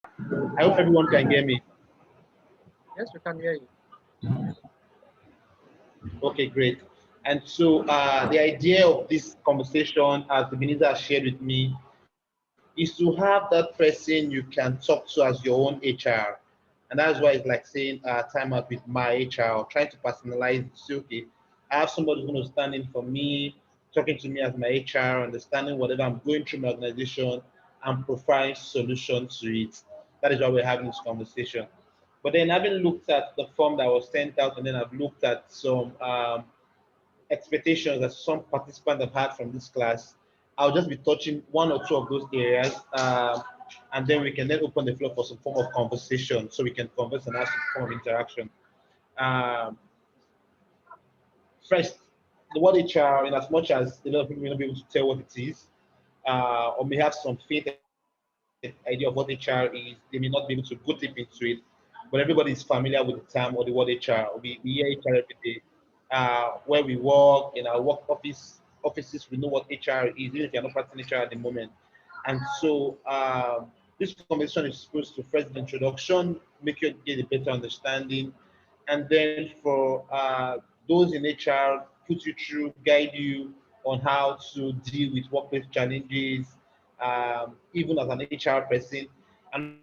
I hope everyone can hear me. Yes, we can hear you. Okay, great. And so the idea of this conversation, as the minister has shared with me, is to have that person you can talk to as your own HR. And that's why it's like saying time out with my HR, trying to personalize it. So, okay, I have somebody who's going to stand in for me, talking to me as my HR, understanding whatever I'm going through my organization, and providing solutions to it. That is why we're having this conversation. But then, having looked at the form that was sent out, and then I've looked at some expectations that some participants have had from this class, I'll just be touching one or two of those areas, and then we can then open the floor for some form of conversation, so we can converse and have some form of interaction. Um, First, the word HR, in as much as a lot of people may not be able to tell what it is, or may have some faint idea of what HR is, they may not be able to go deep into it. But everybody is familiar with the term or the word HR. We hear HR every day. Where we work, in our work offices, we know what HR is, even if you're not practicing HR at the moment. And so this conversation is supposed to first the introduction, make you get a better understanding, and then for those in HR, put you through, guide you on how to deal with workplace challenges, even as an HR person. And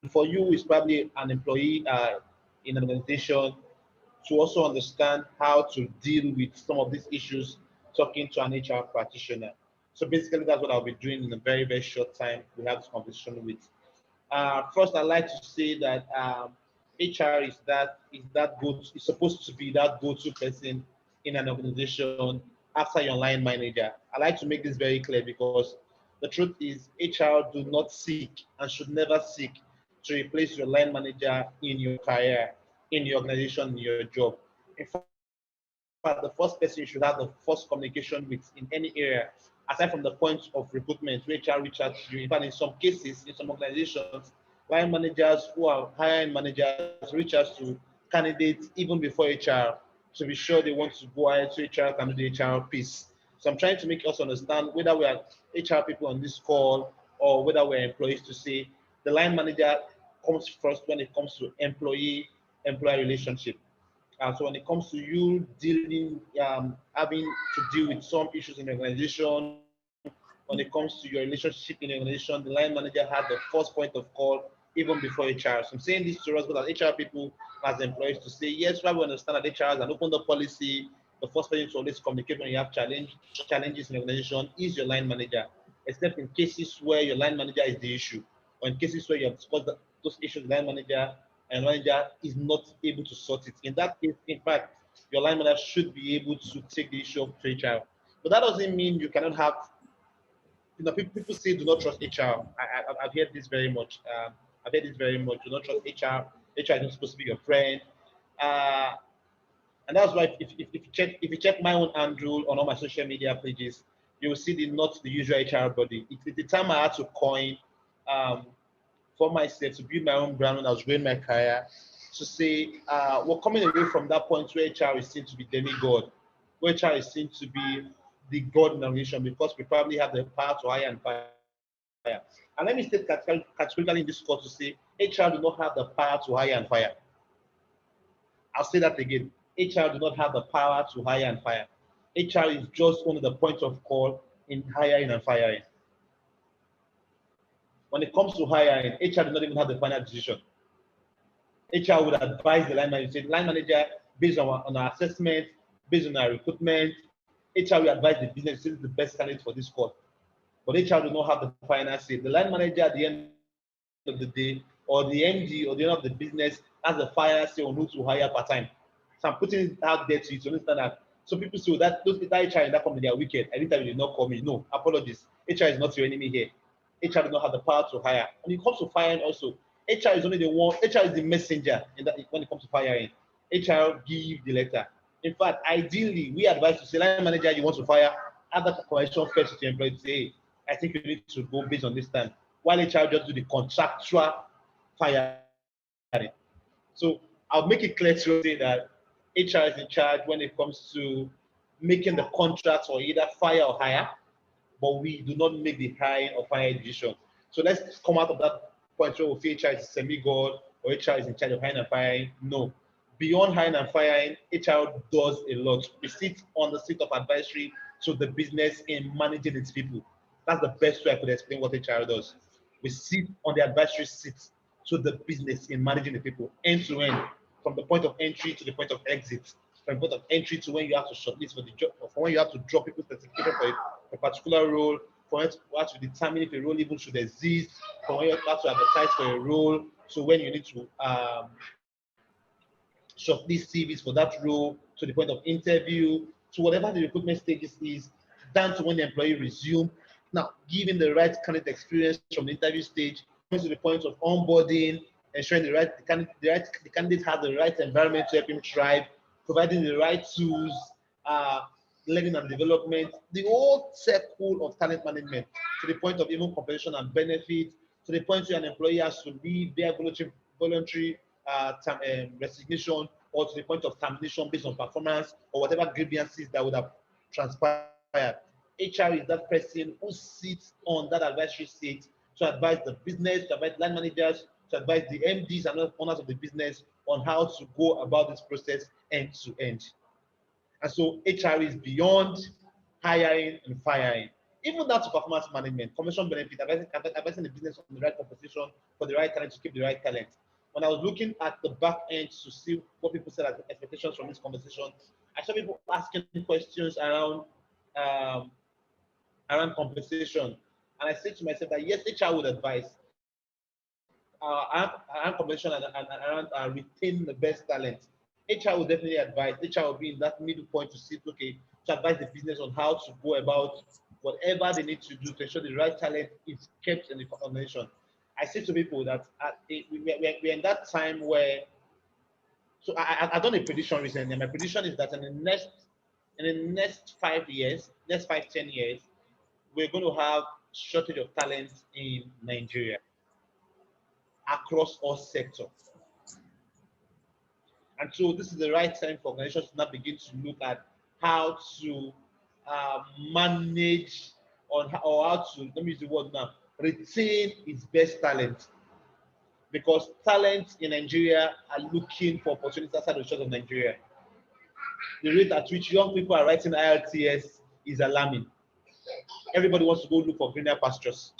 for you, it's probably an employee in an organization to also understand how to deal with some of these issues talking to an HR practitioner. So basically, that's what I'll be doing in a very, very short time. We have this conversation with. First, I'd like to say that HR is that go is supposed to be that go-to person in an organization after your line manager. I like to make this very clear because the truth is HR do not seek and should never seek to replace your line manager in your career, in your organization, in your job. In fact, the first person you should have the first communication with in any area, aside from the point of recruitment, where HR reach out to you. In fact, in some cases, in some organizations, line managers who are hiring managers reach out to candidates even before HR to be sure they want to go ahead so HR can do the HR piece. So I'm trying to make us understand whether we are HR people on this call or whether we're employees to say the line manager comes first when it comes to employee relationship. So when it comes to you dealing, having to deal with some issues in the organization, when it comes to your relationship in the organization, the line manager had the first point of call even before HR. So I'm saying this to us, but as HR people, as employees, to say yes, while we understand that HR has an open door policy, the first person to always communicate when you have challenges in the organization is your line manager, except in cases where your line manager is the issue, or in cases where you have discussed those issues with the line manager and manager is not able to sort it. In that case, in fact, your line manager should be able to take the issue up to HR. But that doesn't mean you cannot have, people say do not trust HR. Have heard this very much. I've heard this very much. Do not trust HR. HR is not supposed to be your friend. Uh, and that's why if you check my own handle on all my social media pages, you will see the not the usual HR body. It's the time I had to coin um, for myself to build my own brand when I was growing my career, to say we're coming away from that point where HR is seen to be demigod, where HR is seen to be the god in the nation because we probably have the power to hire and fire. And let me state categorically in this court to say HR do not have the power to hire and fire. I'll say that again. HR do not have the power to hire and fire. HR is just only the point of call in hiring and firing. When it comes to hiring, HR does not even have the final decision. HR would advise the line manager, say, line manager, based on our assessment, based on our recruitment, HR will advise the business this is the best candidate for this call. But HR do not have the final say. The line manager at the end of the day, or the MD, or the end of the business, has the final say on who to hire part time. So I'm putting it out there to you to understand that. So people say, well, that HR in that company, they are wicked. I didn't tell you, they did not call me. No, apologies. HR is not your enemy here. HR does not have the power to hire. When it comes to firing also, HR is only the one, HR is the messenger in that when it comes to firing. HR give the letter. In fact, ideally, we advise to say, line manager, you want to fire, have that conversation first with your employee to say, hey, I think you need to go based on this time. While HR just do the contractual firing. So I'll make it clear to us say that HR is in charge when it comes to making the contracts for either fire or hire, but we do not make the hiring or fire decision. So let's come out of that point where we feel HR is semi-god or HR is in charge of hiring and firing. No. Beyond hiring and firing, HR does a lot. We sit on the seat of advisory to the business in managing its people. That's the best way I could explain what HR does. We sit on the advisory seat to the business in managing the people end to end, from the point of entry to the point of exit, from the point of entry to when you have to shortlist for the job, for when you have to drop people's specification for a particular role, for when you have to determine if a role even should exist, for when you have to advertise for a role, so when you need to shortlist CVs for that role, to the point of interview, to whatever the recruitment stages is, down to when the employee resume. Now, giving the right candidate experience from the interview stage, to the point of onboarding, ensuring the candidate has the right environment to help him thrive, providing the right tools, uh, learning and development, the whole circle of talent management, to the point of even compensation and benefits, to the point where an employee has to leave their voluntary resignation, or to the point of termination based on performance or whatever grievances that would have transpired. HR is that person who sits on that advisory seat to advise the business, to advise line managers, to advise the MDs and owners of the business on how to go about this process end to end. And so HR is beyond hiring and firing. Even down to performance management, commission benefit, advising the business on the right compensation for the right talent to keep the right talent. When I was looking at the back end to see what people said as expectations from this conversation, I saw people asking questions um, around compensation. And I said to myself that yes, HR would advise around compensation and around retaining the best talent. HR will definitely advise. HR will be in that middle point to sit, okay, to advise the business on how to go about whatever they need to do to ensure the right talent is kept in the organization. I say to people that we're in that time where, so I've done a prediction recently, and my prediction is that in the next 5 years, next 5, 10 years, we're going to have shortage of talent in Nigeria across all sectors. And so this is the right time for organizations to now begin to look at how to manage or how to, let me use the word now, retain its best talent. Because talent in Nigeria are looking for opportunities outside the shores of Nigeria. The rate at which young people are writing IELTS is alarming. Everybody wants to go look for greener pastures.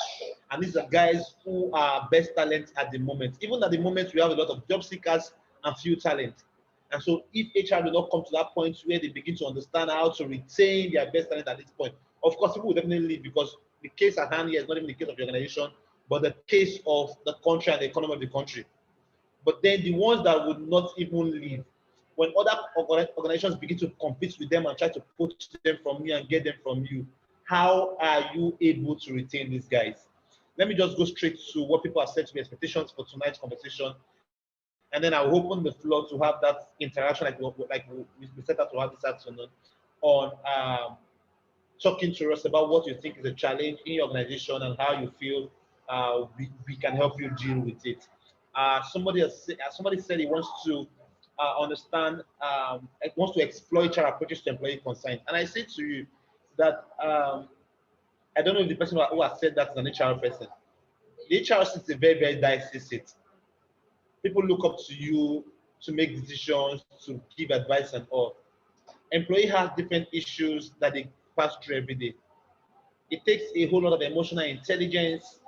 And these are guys who are best talent at the moment. Even at the moment, we have a lot of job seekers and few talent. And so if HR will not come to that point where they begin to understand how to retain their best talent at this point, of course, people will definitely leave, because the case at hand here is not even the case of the organization, but the case of the country and the economy of the country. But then the ones that would not even leave, when other organizations begin to compete with them and try to poach them from you and get them from you, how are you able to retain these guys? Let me just go straight to what people have said to be expectations for tonight's conversation, and then I'll open the floor to have that interaction we set out to have this afternoon on talking to us about what you think is a challenge in your organization and how you feel we can help you deal with it. Somebody said he wants to understand, wants to explore HR approaches to employee consent. And I say to you that I don't know if the person who has said that is an HR person. The HR seat is a very, very dicey seat. People look up to you to make decisions, to give advice and all. Employee has different issues that they pass through every day. It takes a whole lot of emotional intelligence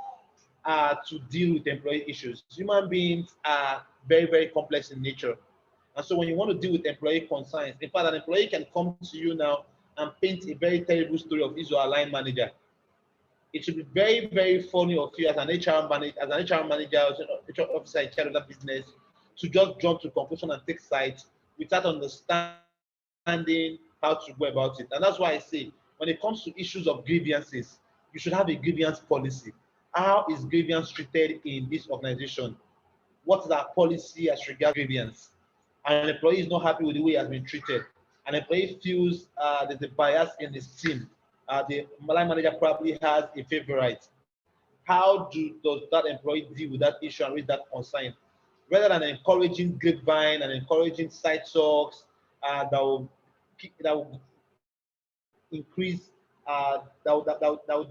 to deal with employee issues. Human beings are very, very complex in nature. And so when you want to deal with employee concerns, in fact, an employee can come to you now and paint a very terrible story of his or her line manager. It should be very, very funny of you as an HR manager, as an HR officer in charge of that business, to just jump to conclusion and take sides without understanding how to go about it. And that's why I say, when it comes to issues of grievances, you should have a grievance policy. How is grievance treated in this organization? What is our policy as regards grievance? An employee is not happy with the way he has been treated. An employee feels there's a bias in his team. The line manager probably has a favorite. How does that employee deal with that issue and raise that concern? Rather than encouraging grapevine and encouraging side talks that will increase, that will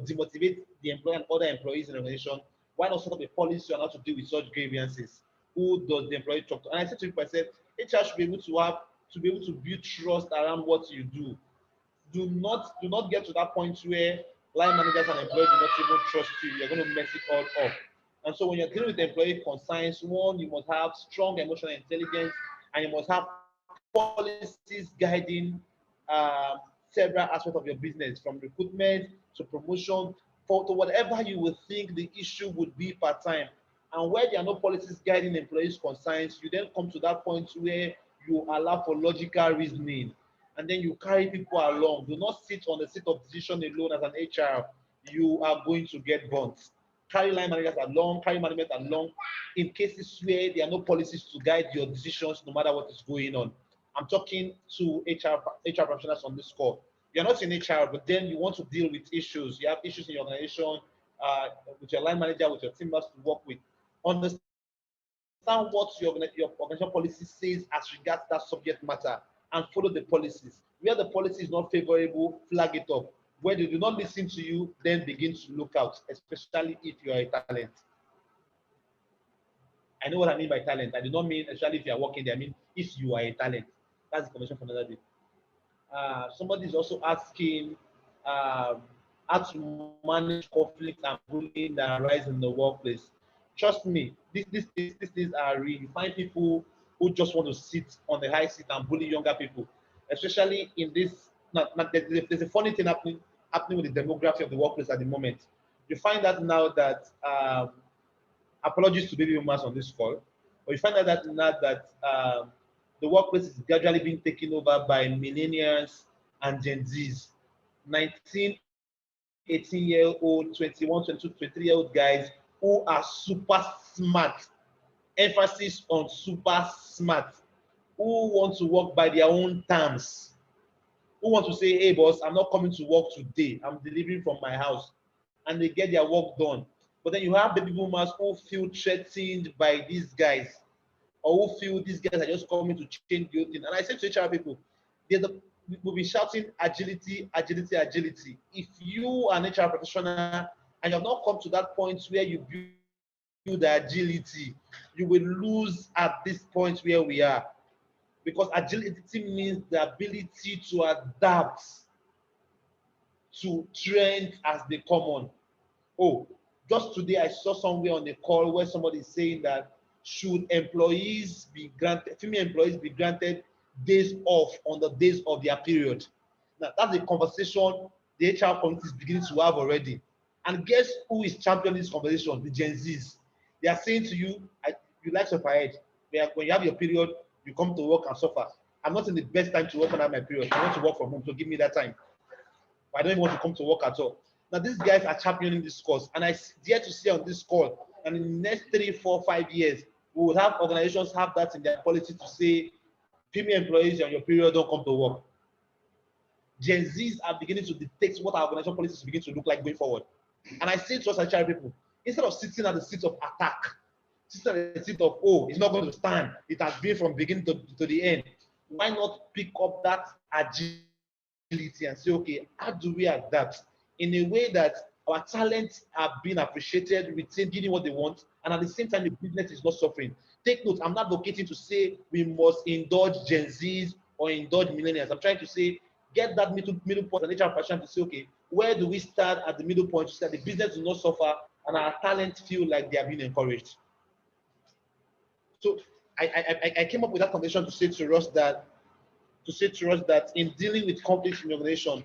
demotivate the employee and other employees in the organization, Why not set up a policy on how to deal with such grievances? Who does the employee talk to? And I said to people, I said, HR should be able to build trust around what you do. Do not get to that point where line managers and employees do not even trust you. You're going to mess it all up. And so when you're dealing with employee concerns, one, you must have strong emotional intelligence, and you must have policies guiding several aspects of your business, from recruitment to promotion, to whatever you would think the issue would be part time. And where there are no policies guiding employees' concerns, you then come to that point where you allow for logical reasoning, and then you carry people along. Do not sit on the seat of decision alone as an HR. You are going to get burnt. Carry line managers along, carry management along in cases where there are no policies to guide your decisions no matter what is going on. I'm talking to HR professionals on this call. You're not in HR, but then you want to deal with issues. You have issues in your organization, uh, with your line manager, with your team members to work with. Understand what your organization policy says as regards that subject matter, and follow the policies. Where the policy is not favorable, flag it up. Where they do not listen to you, then begin to look out, especially if you are a talent. I know what I mean by talent. I do not mean especially if you are working there. I mean if you are a talent. That's the conversation for another day. Somebody is also asking how to manage conflict and bullying that arise in the workplace. Trust me, these things are real. You find people who just want to sit on the high seat and bully younger people, especially in this. There's a funny thing happening with the demography of the workplace at the moment. You find that now that apologies to baby boomers on this call, but you find out that now that the workplace is gradually being taken over by millennials and Gen Zs, 19, 18-year-old, 21, 22, 23-year-old guys who are super smart, emphasis on super smart, who want to work by their own terms, who want to say, hey boss, I'm not coming to work today, I'm delivering from my house, and they get their work done. But then you have baby boomers who feel threatened by these guys, or who feel these guys are just coming to change the whole thing. And I said to HR people, we'll be shouting agility, agility, agility. If you are an HR professional and you have not come to that point where you build the agility, you will lose at this point where we are. Because agility means the ability to adapt to trends as they come on. Oh, just today I saw somewhere on the call where somebody is saying that should employees be granted, female employees be granted days off on the days of their period. Now that's a conversation the HR committee is beginning to have already. And guess who is championing this conversation? The Gen Zs. They are saying to you, you like suffer head. When you have your period, you come to work and suffer. I'm not in the best time to work on my period. I want to work from home, so give me that time. I don't even want to come to work at all. Now, these guys are championing this cause, and I dare to say on this call, and in the next 3, 4, 5 years, we will have organizations have that in their policy to say, female employees on your period don't come to work. Gen Zs are beginning to dictate what our organization policies begin to look like going forward. And I say to us as HR people, instead of sitting at the seat of attack, sitting at the seat of, oh, it's not going to stand, it has been from beginning to the end, why not pick up that agility and say, okay, how do we adapt in a way that our talents are being appreciated, retained, getting what they want, and at the same time, the business is not suffering. Take note, I'm not advocating to say we must indulge Gen Zs or indulge millennials. I'm trying to say, get that middle point and HR passion to say, okay, where do we start at the middle point so that the business will not suffer and our talents feel like they are being encouraged? So I came up with that condition to say to us that in dealing with conflicts in the organization,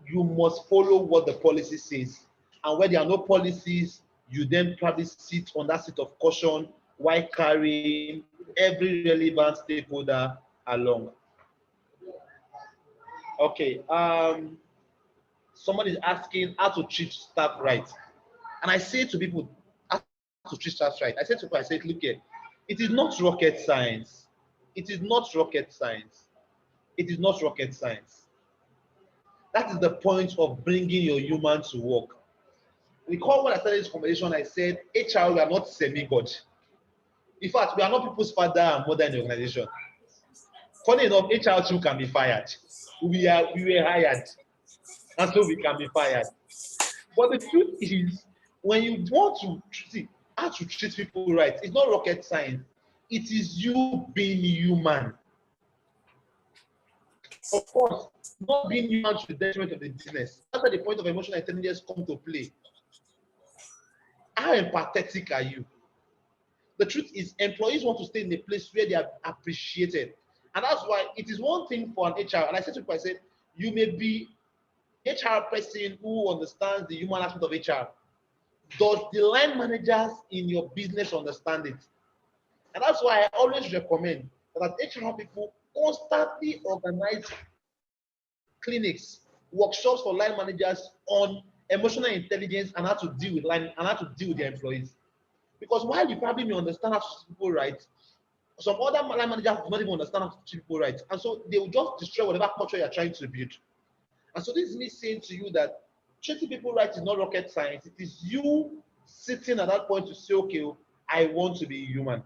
you must follow what the policy says. And where there are no policies, you then probably sit on that seat of caution while carrying every relevant stakeholder along. Okay. Somebody is asking how to treat staff right. And I say to people, how to treat staff right. I say to people, I say, look here, it is not rocket science. It is not rocket science. It is not rocket science. That is the point of bringing your human to work. Recall when I started this conversation, I said, HR, we are not semi-God. In fact, we are not people's father and mother in the organization. Funny enough, HR too can be fired. We were hired, and so we can be fired. But the truth is, when you want to see how to treat people right, it's not rocket science. It is you being human. Of course, not being human to the detriment of the business. That's where the point of emotional intelligence come to play. How empathetic are you? The truth is, employees want to stay in a place where they are appreciated. And that's why it is one thing for an HR. And I said to people, I said, you may be HR person who understands the human aspect of HR. Does the line managers in your business understand it? And that's why I always recommend that HR people constantly organize clinics, workshops for line managers on emotional intelligence and how to deal with line and how to deal with their employees. Because while you probably may understand how to treat people right, some other line managers do not even understand how to treat people right. And so they will just destroy whatever culture you're trying to build. And so this is me saying to you that treating people right is not rocket science. It is you sitting at that point to say, okay, I want to be human.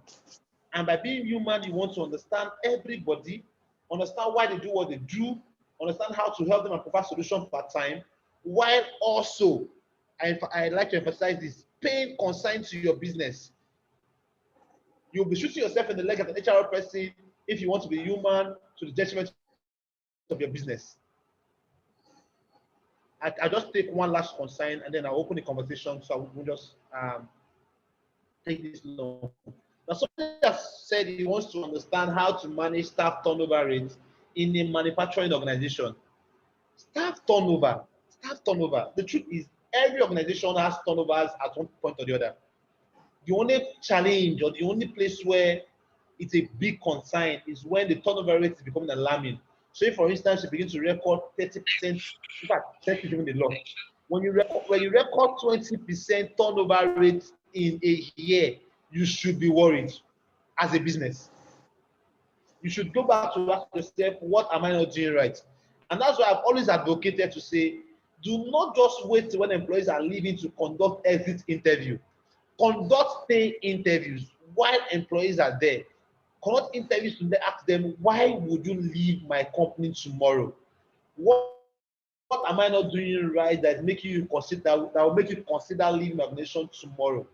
And by being human, you want to understand everybody, understand why they do what they do, understand how to help them and provide solutions per time, while also, I like to emphasize this, paying concern to your business. You'll be shooting yourself in the leg as an HR person if you want to be human to the detriment of your business. I just take one last concern and then I'll open the conversation so I will just take this long. Now, somebody has said he wants to understand how to manage staff turnover rates in a manufacturing organization. Staff turnover, staff turnover. The truth is, every organization has turnovers at one point or the other. The only challenge or the only place where it's a big concern is when the turnover rate is becoming alarming. So if, for instance, you begin to record 30%, in fact, 30 is even the law. When you record 20% turnover rate in a year, you should be worried as a business. You should go back to ask yourself, what am I not doing right? And that's why I've always advocated to say, do not just wait when employees are leaving to conduct exit interview. Conduct stay interviews while employees are there. Conduct interviews to ask them, why would you leave my company tomorrow? What am I not doing right that making you consider that will make you consider leaving my organization tomorrow?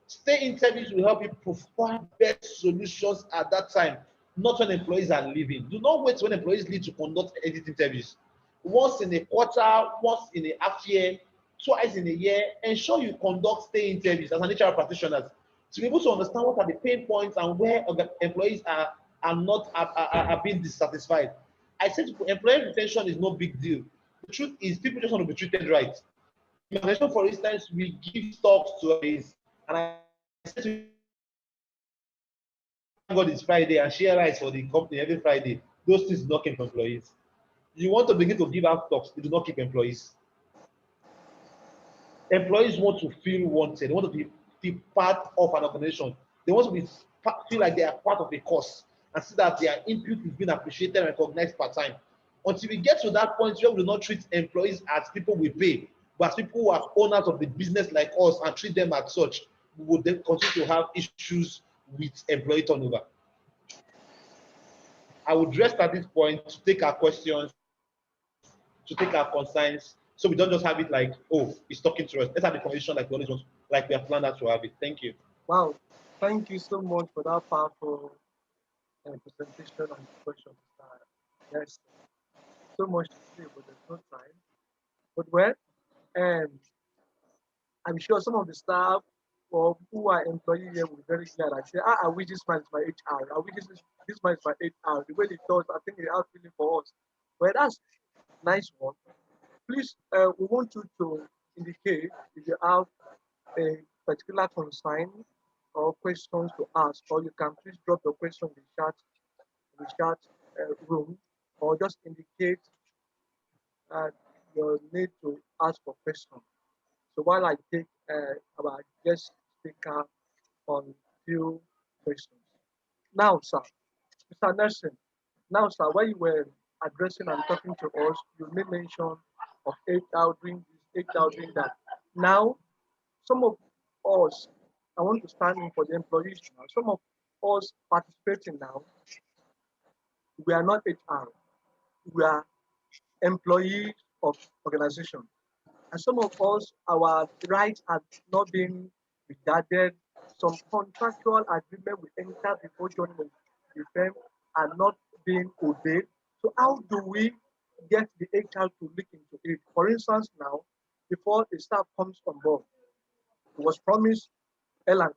Stay interviews will help you provide best solutions at that time, not when employees are leaving. Do not wait when employees leave to conduct exit interviews. Once in a quarter, once in a half year, twice in a year, ensure you conduct stay interviews as an HR practitioner to be able to understand what are the pain points and where employees are not are being dissatisfied. I said employee retention is no big deal. The truth is people just want to be treated right. In my organization, for instance, we give stocks to employees, and I said to God it's Friday and share rights for the company every Friday. Those things do not keep employees. You want to begin to give out stocks, it do not keep employees. Employees want to feel wanted. They want to be part of an organization. They want to feel like they are part of a cause and see that their input is being appreciated and recognized per time. Until we get to that point where we do not treat employees as people we pay, but as people who are owners of the business like us and treat them as such, we will then continue to have issues with employee turnover. I would rest at this point to take our questions, to take our concerns, so we don't just have it like, oh, he's talking to us. Let's have the conversation like we always want, like we have planned out to have it. Thank you. Wow. Thank you so much for that powerful presentation and question. Yes, so much to say, but there's no time. But well, and I'm sure some of the staff or who are employee here will be very glad. I say, I wish this man is my HR. I wish this man is my HR. The way he does, I think they have feeling for us. Well, that's nice one. Please, we want you to indicate if you have a particular concern or questions to ask, or you can please drop your question in the chat room, or just indicate your need to ask for questions. So while I take our guest speaker on few questions. Now, sir, Mr. Nelson, now, sir, when you were addressing and talking to us, you made mention of 8 hours doing this, 8 hours doing that. Now, some of us, I want to stand in for the employees now. Some of us participating now, we are not HR. We are employees of organization. And some of us, our rights are not being regarded. Some contractual agreement we enter before joining the firm are not being obeyed. So how do we get the HR to look into it? For instance, now, before a staff comes on board, it was promised Ellen,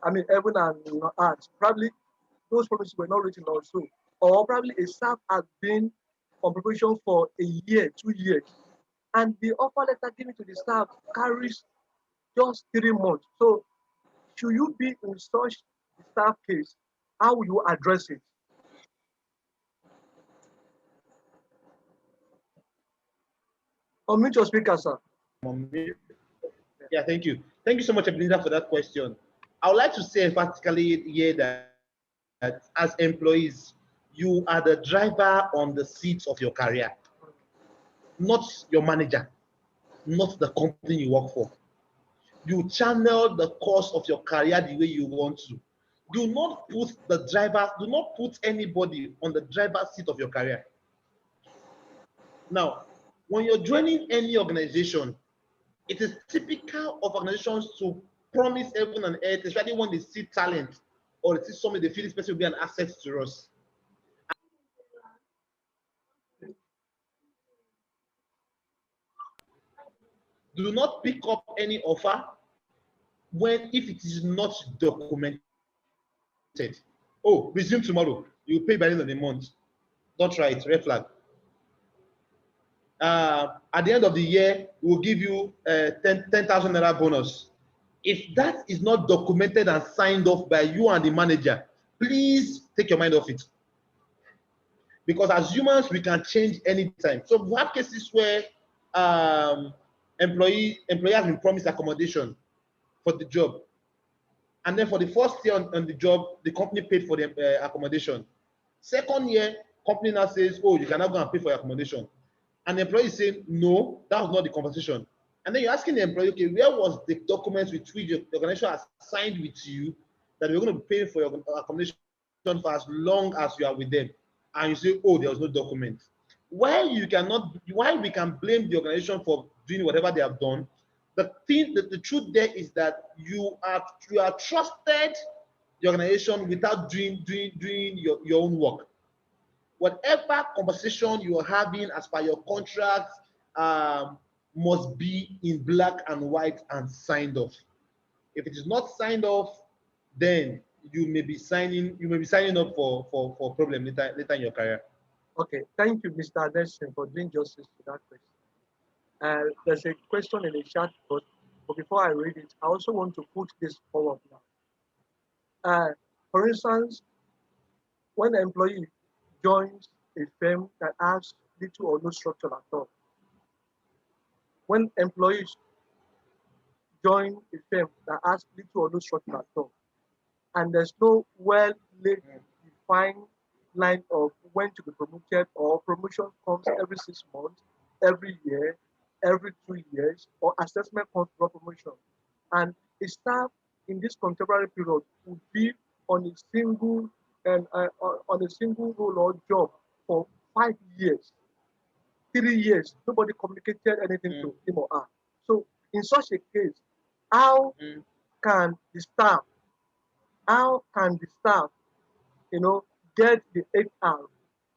I mean heaven and earth. Probably those promises were not written also. Or probably a staff has been on probation for a year, 2 years, and the offer letter given to the staff carries just 3 months. So should you be in such staff case, how will you address it? Unmute your speaker, sir. Yeah, thank you. Thank you so much, Ebenezer, for that question. I would like to say emphatically here that as employees, you are the driver on the seat of your career, not your manager, not the company you work for. You channel the course of your career the way you want to. Do not put anybody on the driver's seat of your career. Now, when you're joining any organization, it is typical of organizations to promise heaven and earth, especially when they see talent or they see somebody, they feel this person will be an asset to us. Do not pick up any offer when if it is not documented. Oh, resume tomorrow. You pay by the end of the month. Don't try it. Red flag. At the end of the year, we'll give you 10,000 naira bonus. If that is not documented and signed off by you and the manager, please take your mind off it. Because as humans, we can change anytime. So we have cases where employee has been promised accommodation for the job. And then for the first year on the job, the company paid for the accommodation. Second year, company now says, oh, you cannot go and pay for your accommodation. And the employee is saying, no, that was not the conversation. And then you're asking the employee, okay, where was the documents with which the organization has signed with you that we're going to pay for your accommodation for as long as you are with them? And you say, oh, there was no document. While we can blame the organization for doing whatever they have done, the truth there is that you are trusted the organization without doing your own work. Whatever conversation you are having as per your contract must be in black and white and signed off. If it is not signed off, then you may be signing up for problem later in your career. Okay, thank you, Mr. Anderson, for doing justice to that question. There's a question in the chat, but before I read it, I also want to put this forward now. For instance, when an employee joins a firm that has little or no structure at all, when employees join a firm that has little or no structure at all, and there's no defined line of when to be promoted, or promotion comes every 6 months, every year, every 2 years, or assessment comes for promotion. And a staff in this contemporary period would be on a single role or job for 5 years, 3 years. Nobody communicated anything to him or her. So in such a case, how can the staff, you know, get the HR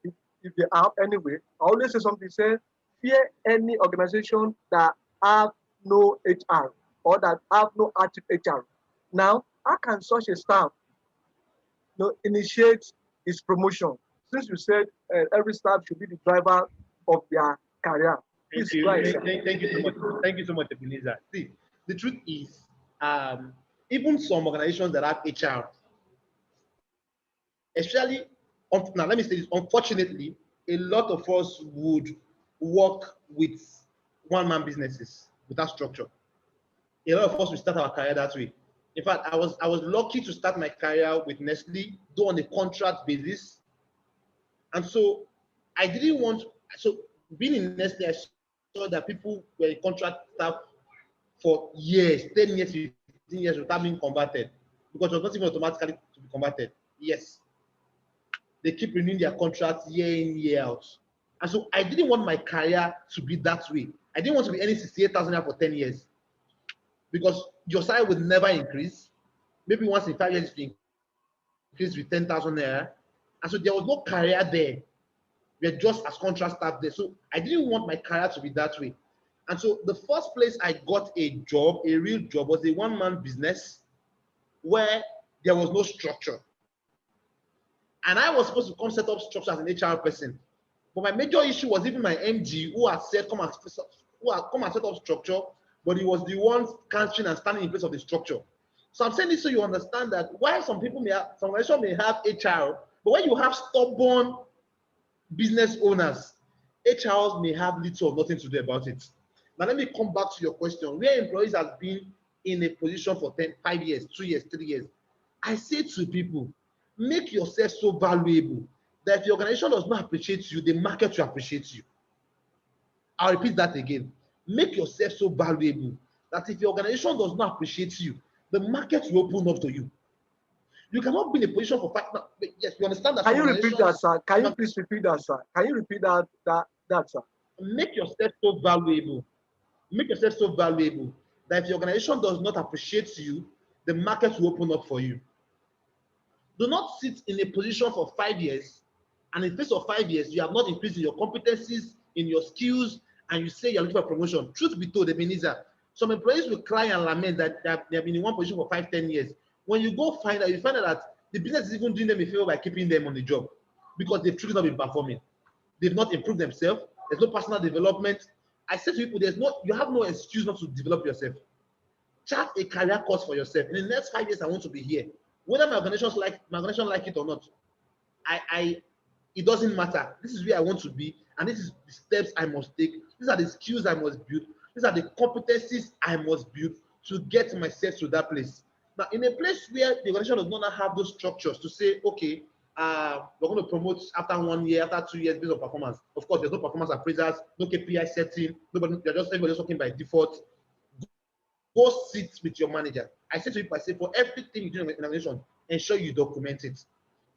if they have anyway? I always say something, say, fear any organization that have no HR or that have no active HR. Now, how can such a staff initiate his promotion? Since you said every staff should be the driver of their career. Thank you. Thank you so much. Thank you so much, Ebenezer. See, the truth is, even some organizations that have HR, especially now, let me say this. Unfortunately, a lot of us would work with one-man businesses without structure. A lot of us will start our career that way. In fact, I was lucky to start my career with Nestle, though on a contract basis. And so I didn't want, so being in Nestle, I saw that people were in contract staff for years, 10 years, 15 years without being converted, because it was not even automatically to be converted. Yes. They keep renewing their contracts year in, year out. And so I didn't want my career to be that way. I didn't want to be earning 68,000 naira for 10 years because your salary would never increase. Maybe once in 5 years, it increase with 10,000 naira. And so there was no career there. We were just as contract staff there. So I didn't want my career to be that way. And so the first place I got a job, a real job, was a one-man business where there was no structure. And I was supposed to come set up structure as an HR person. But my major issue was even my MG who had said come and set up structure, but he was the one canceling and standing in place of the structure. So I'm saying this so you understand that while some organizations may have HR, but when you have stubborn business owners, HRs may have little or nothing to do about it. Now let me come back to your question. Where employees have been in a position for 5 years, 2 years, 3 years, I say to people, make yourself so valuable that if the organization does not appreciate you, the market will appreciate you. I'll repeat that again. Make yourself so valuable that if the organization does not appreciate you, the market will open up to you. You cannot be in a position for 5. Yes, you understand that. Can you repeat that, sir? Can you please repeat that, sir? Can you repeat that, sir? Make yourself so valuable. Make yourself so valuable that if the organization does not appreciate you, the market will open up for you. Do not sit in a position for 5 years, and in the space of 5 years, you have not increased in your competencies, in your skills, and you say you're looking for promotion. Truth be told, Ebenezer, some employees will cry and lament that they have been in one position for 5, 10 years. When you go find out, you find out that the business is even doing them a favor by keeping them on the job because they've truly not been performing. They've not improved themselves. There's no personal development. I say to people, you have no excuse not to develop yourself. Chart a career course for yourself. In the next 5 years, I want to be here. Whether my organization like it or not, it doesn't matter. This is where I want to be, and this is the steps I must take. These are the skills I must build. These are the competencies I must build to get myself to that place. Now, in a place where the organization does not have those structures to say, okay, we're going to promote after 1 year, after 2 years based on performance. Of course, there's no performance appraisers, no KPI setting, everybody's working by default. Go sit with your manager. I say to people, for everything you do in an organization, ensure you document it.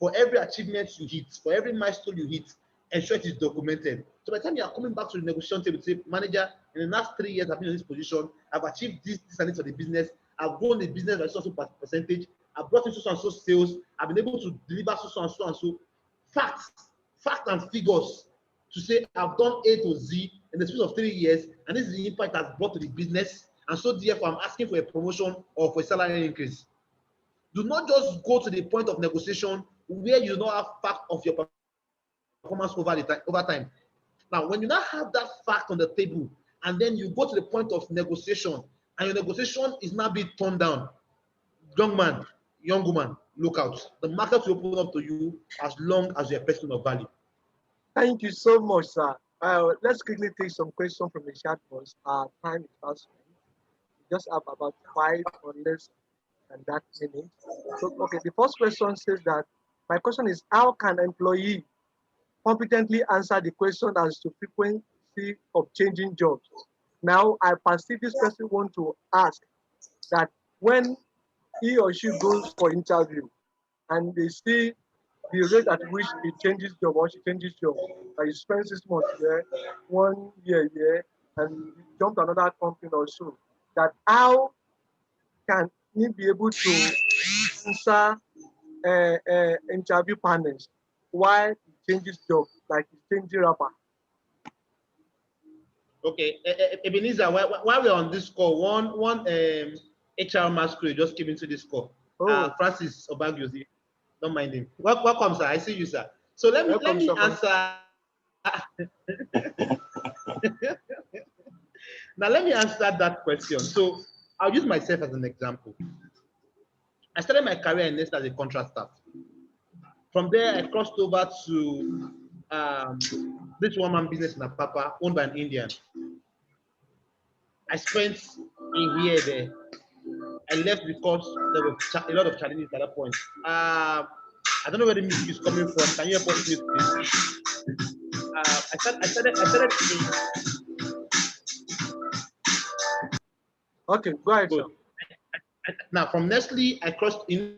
For every achievement you hit, for every milestone you hit, ensure it is documented. So by the time you are coming back to the negotiation table, say, manager, in the last 3 years I've been in this position, I've achieved this and this for the business, I've grown the business by so percentage, I've brought in so and so sales, I've been able to deliver so and so. Facts and figures to say I've done A to Z in the space of 3 years, and this is the impact I've brought to the business, and so therefore I'm asking for a promotion or for a salary increase. Do not just go to the point of negotiation where you don't have fact of your performance over time. Now, when you now have that fact on the table, and then you go to the point of negotiation, and your negotiation is now being turned down, young man, young woman, look out. The market will open up to you as long as you're a person of value. Thank you so much, sir. Let's quickly take some questions from the chat box. Our time is fast spent. We just have about 5 or less than that minute. So, okay, the first question says that my question is, how can an employee competently answer the question as to frequency of changing jobs? Now, I perceive this person want to ask that when he or she goes for interview and they see the rate at which he changes job or she changes job, like he spends 6 months here, 1 year here, and he jump to another company or so, that how can he be able to answer interview panels while he changes job, like he's changing rapper? Okay, Ebenezer, while we're on this call, one HR masquerade just came into this call. Francis Obagiozi, don't mind him. Welcome, sir. I see you, sir. So let me answer. Now let me answer that question. So I'll use myself as an example. I started my career in Nestle as a contract staff. From there, I crossed over to this one-man business in Apapa, owned by an Indian. I spent a year there. I left because there were a lot of challenges at that point. I don't know where the music is coming from. Can you help us with this? I started. Okay, go ahead. Good. Now from Nestle, I crossed in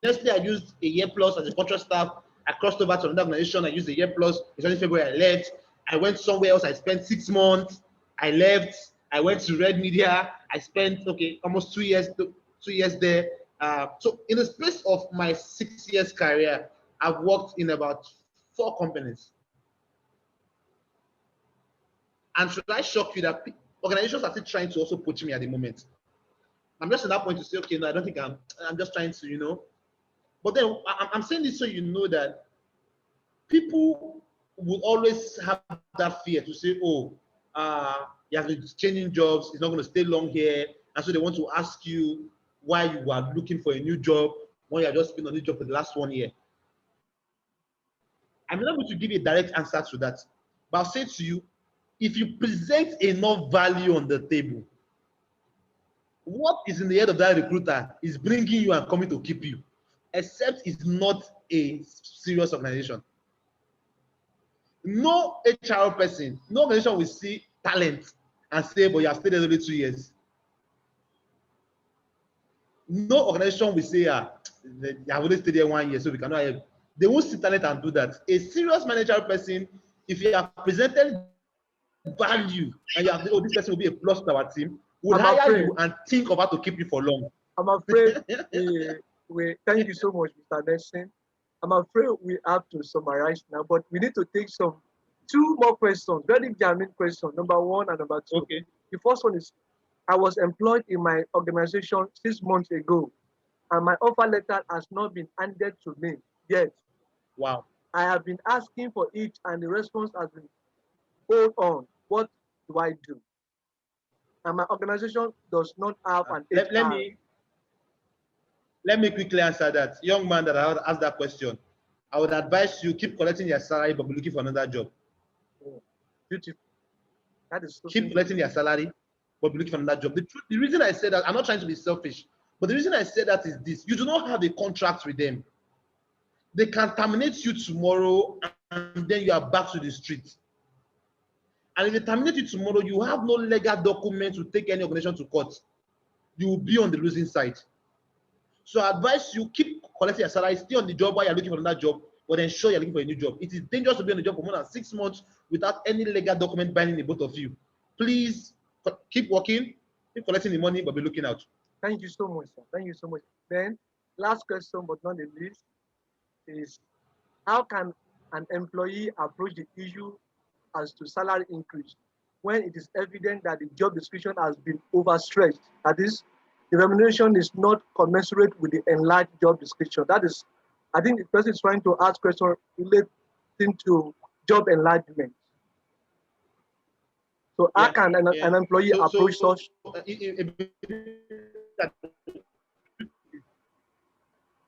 Nestle. I used a year plus as a contract staff. I crossed over to another organization. I used a year plus. It's only February I left. I went somewhere else. I spent 6 months. I left. I went to Red Media. I spent almost 2 years, 2 years there. So in the space of my 6 years career, I've worked in about 4 companies. And should I shock you that organizations are still trying to also poach me at the moment? I'm just at that point to say, okay, no, I don't think I'm just trying to. But then I'm saying this so you know that people will always have that fear to say, oh, you have been changing jobs, it's not going to stay long here. And so they want to ask you why you are looking for a new job when you have just been on this job for the last 1 year. I'm not going to give you a direct answer to that. But I'll say to you, if you present enough value on the table, what is in the head of that recruiter is bringing you and coming to keep you, except it's not a serious organization. No HR person, no organization will see talent and say, but you have stayed there only 2 years. No organization will say, you have only stayed there 1 year, so we cannot help. They won't see talent and do that. A serious managerial person, if you have presented value and you have, oh, this person will be a plus to our team, would hire you and think of how to keep you for long. I'm afraid we thank you so much, Mr. Nelson. I'm afraid we have to summarize now, but we need to take two more questions, very genuine questions, number one and number two. Okay. The first one is, I was employed in my organization 6 months ago, and my offer letter has not been handed to me yet. Wow. I have been asking for it, and the response has been, hold on, what do I do? And my organization does not have an HR. Let me quickly answer that. Young man that I asked that question, I would advise you keep collecting your salary but be looking for another job. Oh, beautiful. That is so keep collecting your salary but be looking for another job. The reason I said that, I'm not trying to be selfish, but the reason I said that is this: you do not have a contract with them. They can terminate you tomorrow and then you are back to the street. And if they terminate you tomorrow, you have no legal document to take any organization to court. You will be on the losing side. So I advise you keep collecting your salary, stay on the job while you're looking for another job, but ensure you're looking for a new job. It is dangerous to be on the job for more than 6 months without any legal document binding the both of you. Please keep working, keep collecting the money, but be looking out. Thank you so much, sir. Thank you so much. Then, last question, but not the least, is how can an employee approach the issue as to salary increase when it is evident that the job description has been overstretched? That is, the remuneration is not commensurate with the enlarged job description. That is, I think the person is trying to ask questions relating to job enlargement. So how can an employee approach such?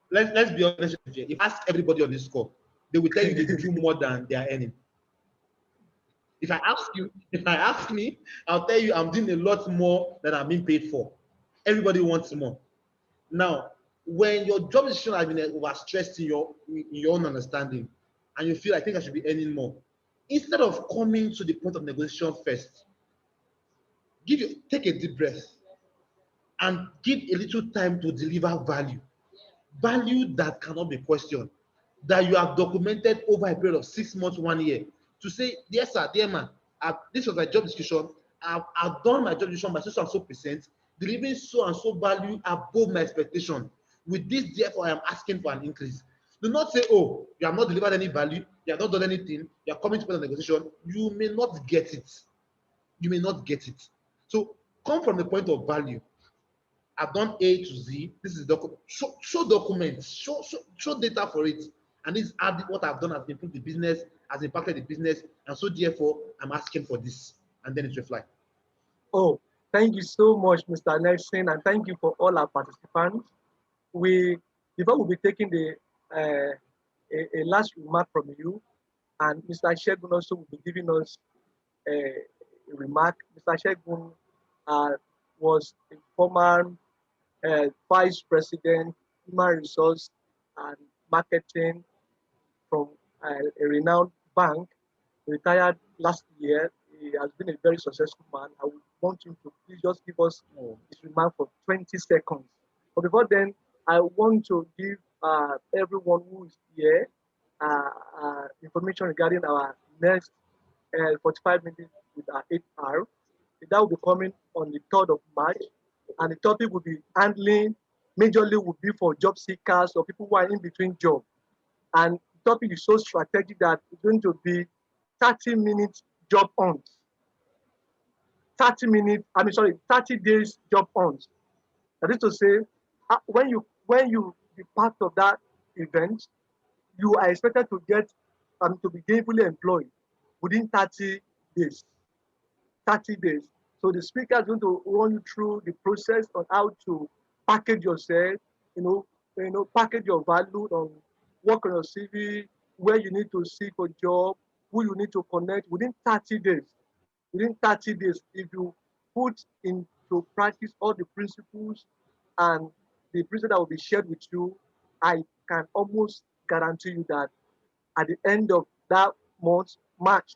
Let's be honest here. If you ask everybody on this call, they will tell you they do more than they are earning. If I ask me, I'll tell you I'm doing a lot more than I'm being paid for. Everybody wants more. Now, when your job decision has been overstressed in your own understanding, and you feel I think I should be earning more, instead of coming to the point of negotiation first, take a deep breath and give a little time to deliver value that cannot be questioned, that you have documented over a period of 6 months, 1 year, to say, yes, sir, dear man, this was my job description. I've done my job description by so and so percent, delivering so and so value above my expectation. With this, therefore, I am asking for an increase. Do not say, oh, you have not delivered any value, you have not done anything, you are coming to the negotiation. You may not get it. You may not get it. So come from the point of value. I've done A to Z. This is document. Show documents. Show data for it. And this is what I've done has improved the business, has impacted the business, and so therefore I'm asking for this, and then it reflect. Oh, thank you so much, Mr. Nelson, and thank you for all our participants. Before we'll be taking a last remark from you, and Mr. Shegun also will be giving us a remark. Mr. Shegun was a former vice president, human resource and marketing from a renowned bank, retired last year. He has been a very successful man. I would want him to please just give us his remark for 20 seconds. But before then, I want to give everyone who is here information regarding our next 45 minutes with our HR. That will be coming on the 3rd of March. And the topic will be handling, majorly will be for job seekers or people who are in between jobs. And the topic is so strategic that it's going to be 30 minutes job hunt. 30 minutes, 30 days job hunt. That is to say, when you be part of that event, you are expected to get to be gainfully employed within 30 days. 30 days. So the speaker is going to run you through the process on how to package yourself, package your value on work on your CV, where you need to seek a job, who you need to connect within 30 days. Within 30 days, if you put into practice all the principles and the principle that will be shared with you, I can almost guarantee you that at the end of that month, March,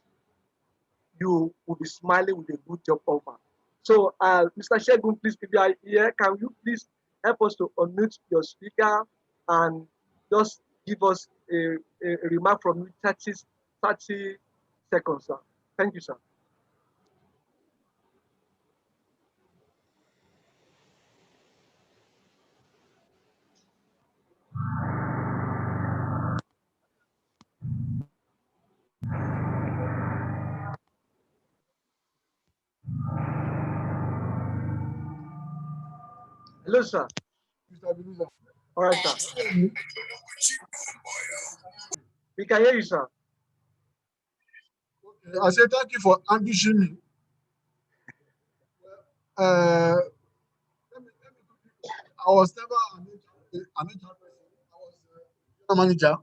you will be smiling with a good job offer. So, Mr. Shegun, please, if you are here, can you please help us to unmute your speaker and just give us a remark from you, 30 seconds, sir. Thank you, sir. Hello, sir. Mr. Belusa. All right, sir. We can hear you, sir. Okay. I say thank you for ambushing me. Uh, I was never an HR person. I was a manager,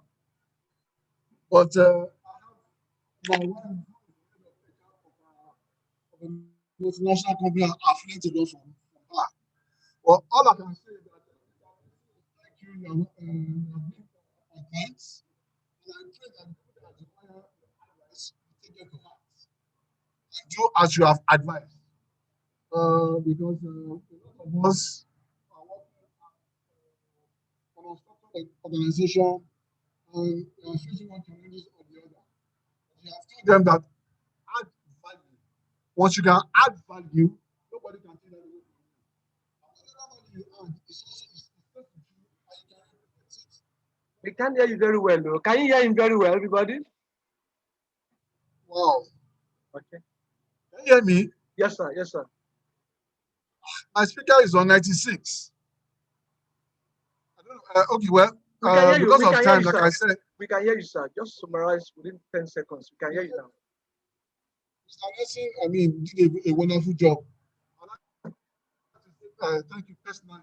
but I have my wife of a multinational company affiliated from her. Well, all I can say is that thank you. You have been on points, and I pray that people that admire your advice will take them to heart and do as you have advised. Because a lot of us are working on a structured organization and are facing one challenges or the other. You have told them that add value. Once you can add value, nobody can take that away from you. And whatever value you add is also is with you and you can implement it. We can't hear you very well, though. Can you hear him very well, everybody? Wow. Okay. Can you hear me? Yes, sir. Yes, sir. My speaker is on 96. I don't know. Okay, well, We can hear you. because We of can hear time, you, like sir. I said, We can hear you, sir. Just summarize within 10 seconds. We can hear you now. Mr. Nelson, I mean, did a wonderful job. And I have to say, thank you personally.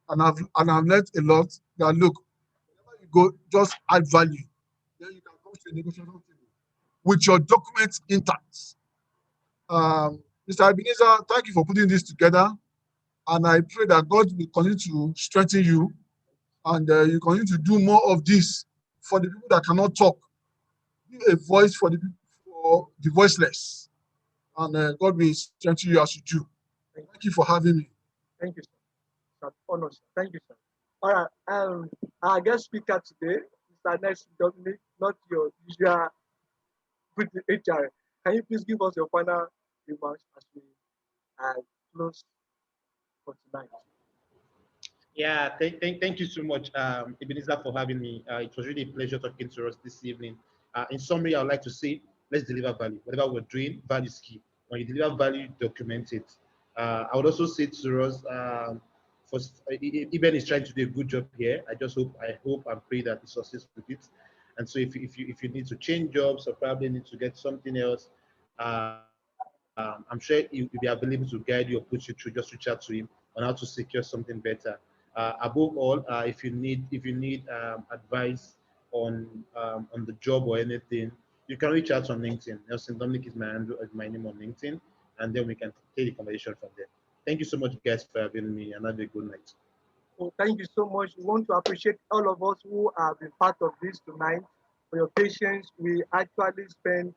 And I've learned a lot. That look, whenever you go, just add value. Then you can come to a negotiation table with your documents intact. Mr. Ebenezer, thank you for putting this together. And I pray that God will continue to strengthen you and you continue to do more of this for the people that cannot talk. Be a voice for the people, for the voiceless. And God will strengthen you as you do. Thank you for having me. Thank you, sir. Honor, sir. Thank you, sir. All right. Our guest speaker today, Mr. Nelson Dominic, not your usual good HR. Can you please give us your final remarks as we close for tonight? Yeah, thank you so much, Ebenezer, for having me. It was really a pleasure talking to us this evening. In summary, I would like to say, let's deliver value. Whatever we're doing, value is key. When you deliver value, document it. I would also say to us, for Eben is trying to do a good job here. I hope and pray that he succeeds with it. And so, if you need to change jobs or probably need to get something else, I'm sure he'll be available to guide you or put you through. Just reach out to him on how to secure something better. Above all, if you need advice on the job or anything, you can reach out on LinkedIn. Nelson Dominic is my name on LinkedIn, and then we can take the conversation from there. Thank you so much, guys, for having me, and have a good night. So thank you so much. We want to appreciate all of us who have been part of this tonight for your patience. We actually spent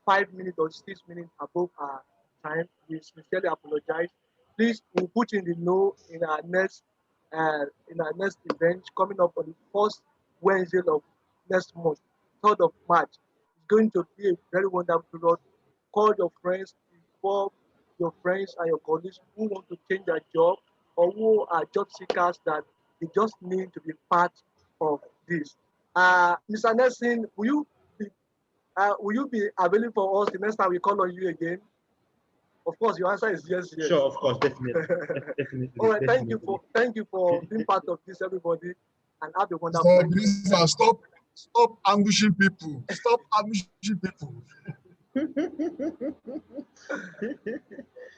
5 minutes or 6 minutes above our time. We sincerely apologize. Please, we'll put in the know in our next event coming up on the first Wednesday of next month, 3rd of March. It's going to be a very wonderful period. Call your friends, involve your friends and your colleagues who want to change their job or who are job seekers that they just need to be part of this. Mr. Nelson, will you be available for us the next time we call on you again? Of course, your answer is yes, Sure, yes. of course, definitely, All definitely, right, definitely. thank you for being part of this, everybody, and have a wonderful Mr. day. Ebenezer, stop ambushing people. Stop ambushing people.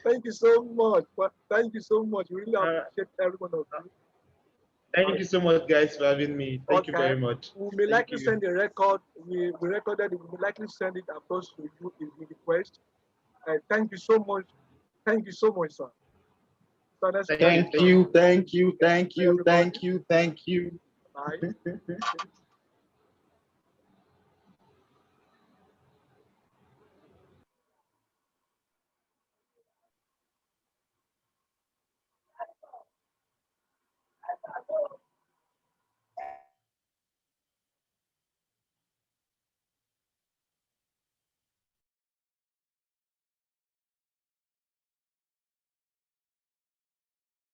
Thank you so much. Thank you so much. We really uh, appreciate every one of you. Thank you so much, guys, for having me. Thank you Okay. very much. We may Thank likely you. send a record. We recorded it. We may likely send it across to you if you request. Thank you so much. Thank you so much, sir. So that's Thank you. thank Thank you. Thank you. Thank you, you. everybody. Thank you. Thank you. Bye.